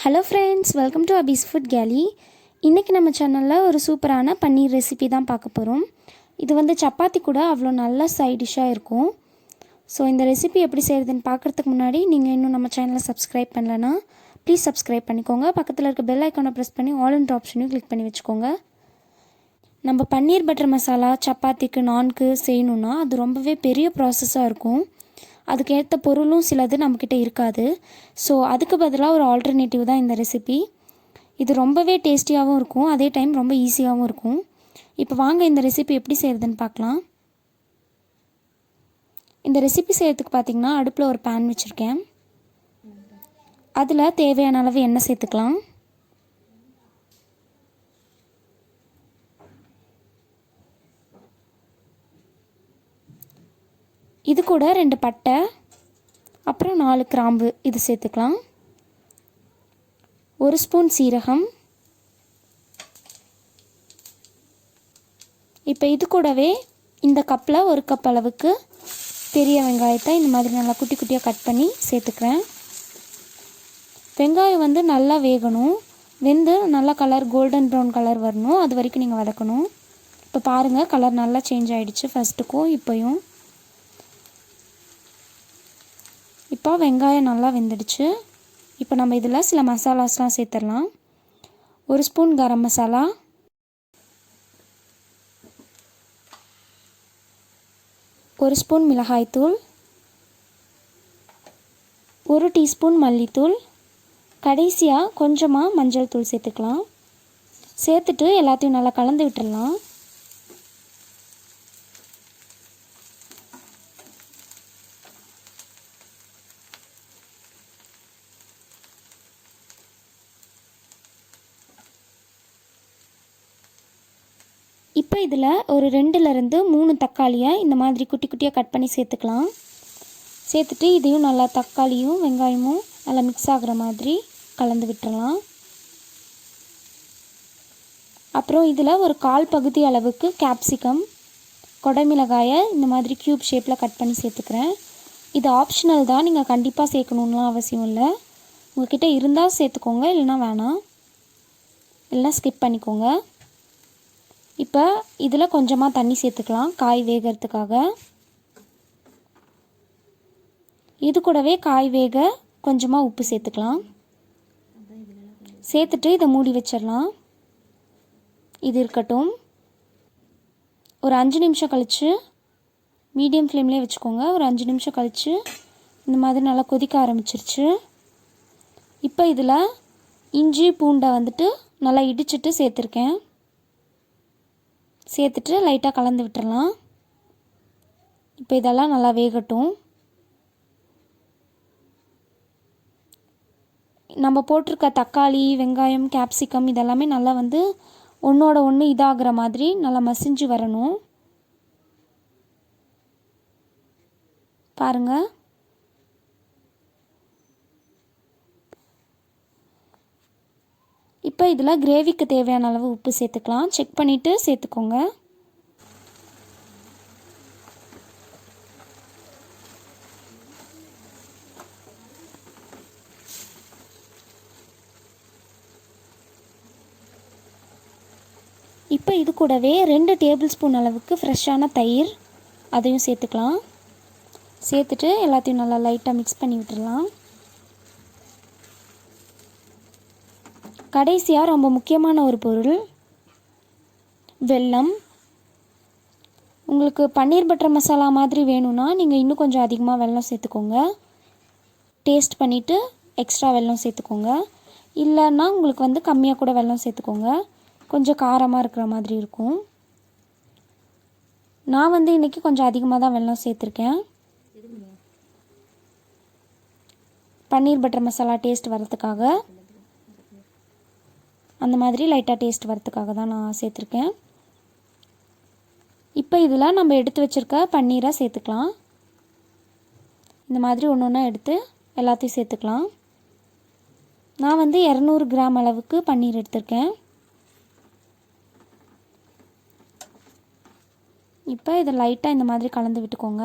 Hello friends, welcome to Abees food கேலி. இன்றைக்கி நம்ம சேனலில் ஒரு சூப்பரான பன்னீர் ரெசிபி தான் பார்க்க போகிறோம். இது வந்து சப்பாத்தி கூட அவ்வளோ நல்ல சைட் டிஷ்ஷாக இருக்கும். ஸோ இந்த ரெசிபி எப்படி செய்கிறதுன்னு பார்க்குறதுக்கு முன்னாடி நீங்கள் இன்னும் நம்ம சேனலை சப்ஸ்கிரைப் பண்ணலன்னா ப்ளீஸ் சப்ஸ்கிரைப் பண்ணிக்கோங்க. பக்கத்தில் இருக்க பெல் ஐக்கானை ப்ரெஸ் பண்ணி ஆல் இன்ட் ஆப்ஷனையும் கிளிக் பண்ணி வச்சுக்கோங்க. நம்ம பன்னீர் பட்டர் மசாலா சப்பாத்திக்கு நான்க்கு செய்யணுன்னா அது ரொம்பவே பெரிய ப்ராசஸாக இருக்கும். அதுக்கேற்ற பொருளும் சிலது நம்மக்கிட்ட இருக்காது. ஸோ அதுக்கு பதிலாக ஒரு ஆல்டர்னேட்டிவ் தான் இந்த ரெசிபி. இது ரொம்பவே டேஸ்டியாகவும் இருக்கும், அதே டைம் ரொம்ப ஈஸியாகவும் இருக்கும். இப்போ வாங்க இந்த ரெசிபி எப்படி செய்கிறதுன்னு பார்க்கலாம். இந்த ரெசிபி செய்கிறதுக்கு பார்த்திங்கன்னா அடுப்பில் ஒரு பேன் வச்சுருக்கேன். அதில் தேவையான அளவு எண்ணெய் சேர்த்துக்கலாம். இது கூட 2 பட்டை, அப்புறம் 4 கிராம்பு இது சேர்த்துக்கலாம். 1 ஸ்பூன் சீரகம். இப்போ இது கூடவே இந்த கப்பில் 1 கப் அளவுக்கு பெரிய வெங்காயத்தை இந்த மாதிரி நல்லா குட்டி குட்டியாக கட் பண்ணி சேர்த்துக்கிறேன். வெங்காயம் வந்து நல்லா வேகணும், வெந்து நல்லா கலர் கோல்டன் ப்ரௌன் கலர் வரணும், அது வரைக்கும் நீங்கள் வதக்கணும். இப்போ பாருங்கள், கலர் நல்லா சேஞ்ச் ஆகிடுச்சு ஃபஸ்ட்டுக்கும் இப்போயும். இப்போ வெங்காயம் நல்லா வெந்துடுச்சு. இப்போ நம்ம இதில் சில மசாலாஸ்லாம் சேர்த்துடலாம். 1 ஸ்பூன் கரம் மசாலா, 1 ஸ்பூன் மிளகாய்த்தூள், 1 டீஸ்பூன் மல்லித்தூள், கடைசியாக கொஞ்சமாக மஞ்சள் தூள் சேர்த்துக்கலாம். சேர்த்துட்டு எல்லாத்தையும் நல்லா கலந்து விட்டுடலாம். இப்போ இதில் ஒரு 2லேருந்து 3 தக்காளியை இந்த மாதிரி குட்டி குட்டியாக கட் பண்ணி சேர்த்துக்கலாம். சேர்த்துட்டு இதையும் நல்லா தக்காளியும் வெங்காயமும் நல்லா மிக்ஸ் ஆகிற மாதிரி கலந்து விட்டுறலாம். அப்புறம் இதில் ஒரு 1/4 பகுதி அளவுக்கு கேப்சிகம், கொடைமிளகாயை இந்த மாதிரி க்யூப் ஷேப்பில் கட் பண்ணி சேர்த்துக்கிறேன். இது ஆப்ஷனல் தான், நீங்கள் கண்டிப்பாக சேர்க்கணுன்னுலாம் அவசியம் இல்லை. உங்கள்கிட்ட இருந்தால் சேர்த்துக்கோங்க, இல்லைனா வேணாம், இல்லைனா ஸ்கிப் பண்ணிக்கோங்க. இப்போ இதில் கொஞ்சமாக தண்ணி சேர்த்துக்கலாம் காய் வேகிறதுக்காக. இது கூடவே காய் வேக கொஞ்சமாக உப்பு சேர்த்துக்கலாம். சேர்த்துட்டு இதை மூடி வச்சிடலாம். இது இருக்கட்டும். ஒரு 5 நிமிஷம் கழித்து மீடியம் ஃப்ளேம்லேயே வச்சுக்கோங்க. ஒரு 5 நிமிஷம் கழித்து இந்த மாதிரி நல்லா கொதிக்க ஆரம்பிச்சிருச்சு. இப்போ இதில் இஞ்சி பூண்டை வந்துட்டு நல்லா இடிச்சிட்டு சேர்த்துருக்கேன். சேர்த்துட்டு லைட்டாக கலந்து விட்டுறலாம். இப்போ இதெல்லாம் நல்லா வேகட்டும். நம்ம போட்டிருக்க தக்காளி, வெங்காயம், கேப்சிகம் இதெல்லாமே நல்லா வந்து ஒன்றோட ஒன்று இதாகிற மாதிரி நல்லா மசிஞ்சு வரணும். பாருங்கள், இப்போ இதில் கிரேவிக்கு தேவையான அளவு உப்பு சேர்த்துக்கலாம். செக் பண்ணிவிட்டு சேர்த்துக்கோங்க. இப்போ இது கூடவே 2 டேபிள் ஸ்பூன் அளவுக்கு ஃப்ரெஷ்ஷான தயிர் அதையும் சேர்த்துக்கலாம். சேர்த்துட்டு எல்லாத்தையும் நல்லா லைட்டாக மிக்ஸ் பண்ணி விட்டுடலாம். கடைசியாக ரொம்ப முக்கியமான ஒரு பொருள், வெல்லம். உங்களுக்கு பன்னீர் பட்டர் மசாலா மாதிரி வேணும்னா நீங்கள் இன்னும் கொஞ்சம் அதிகமாக வெல்லம் சேர்த்துக்கோங்க. டேஸ்ட் பண்ணிவிட்டு எக்ஸ்ட்ரா வெல்லம் சேர்த்துக்கோங்க. இல்லைன்னா உங்களுக்கு வந்து கம்மியாக கூட வெல்லம் சேர்த்துக்கோங்க, கொஞ்சம் காரமாக இருக்கிற மாதிரி இருக்கும். நான் வந்து இன்றைக்கி கொஞ்சம் அதிகமாக தான் வெல்லம் சேர்த்துருக்கேன். பன்னீர் பட்டர் மசாலா டேஸ்ட் வரதுக்காக, அந்த மாதிரி லைட்டாக டேஸ்ட் வரதுக்காக தான் நான் சேர்த்துருக்கேன். இப்போ இதில் நம்ம எடுத்து வச்சுருக்க பன்னீரை சேர்த்துக்கலாம். இந்த மாதிரி ஒன்று ஒன்றா எடுத்து எல்லாத்தையும் சேர்த்துக்கலாம். நான் வந்து 200 கிராம் அளவுக்கு பன்னீர் எடுத்திருக்கேன். இப்போ இதை லைட்டாக இந்த மாதிரி கலந்து விட்டுக்கோங்க.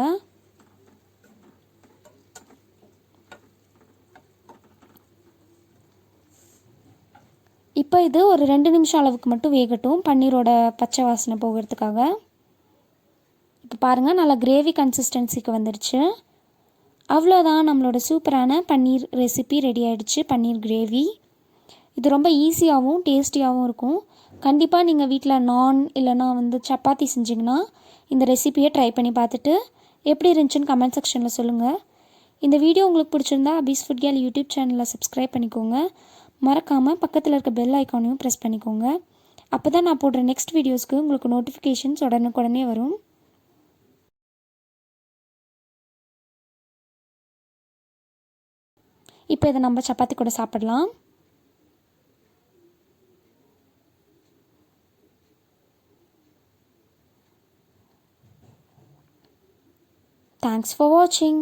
இப்போ இது ஒரு 2 நிமிஷம் அளவுக்கு மட்டும் வேகட்டும், பன்னீரோட பச்சை வாசனை போகிறதுக்காக. இப்போ பாருங்கள், நல்லா கிரேவி கன்சிஸ்டன்சிக்கு வந்துடுச்சு. அவ்வளோதான், நம்மளோட சூப்பரான பன்னீர் ரெசிபி ரெடி ஆகிடுச்சு. பன்னீர் கிரேவி இது ரொம்ப ஈஸியாகவும் டேஸ்டியாகவும் இருக்கும். கண்டிப்பாக நீங்கள் வீட்டில் நான் இல்லைனா சப்பாத்தி செஞ்சிங்கன்னா இந்த ரெசிபியை ட்ரை பண்ணி பார்த்துட்டு எப்படி இருந்துச்சுன்னு கமெண்ட் செக்ஷனில் சொல்லுங்கள். இந்த வீடியோ உங்களுக்கு பிடிச்சிருந்தா அபீஸ் ஃபுட் கேர்ள் யூடியூப் சேனலில் சப்ஸ்கிரைப் பண்ணிக்கோங்க. மறக்காமல் பக்கத்தில் இருக்க பெல் ஐக்கானையும் ப்ரெஸ் பண்ணிக்கோங்க. அப்போ தான் நான் போடுற நெக்ஸ்ட் வீடியோஸ்க்கு உங்களுக்கு நோட்டிஃபிகேஷன்ஸ் உடனுக்குடனே வரும். இப்போ இதை நம்ம சப்பாத்தி கூட சாப்பிடலாம். Thanks for watching.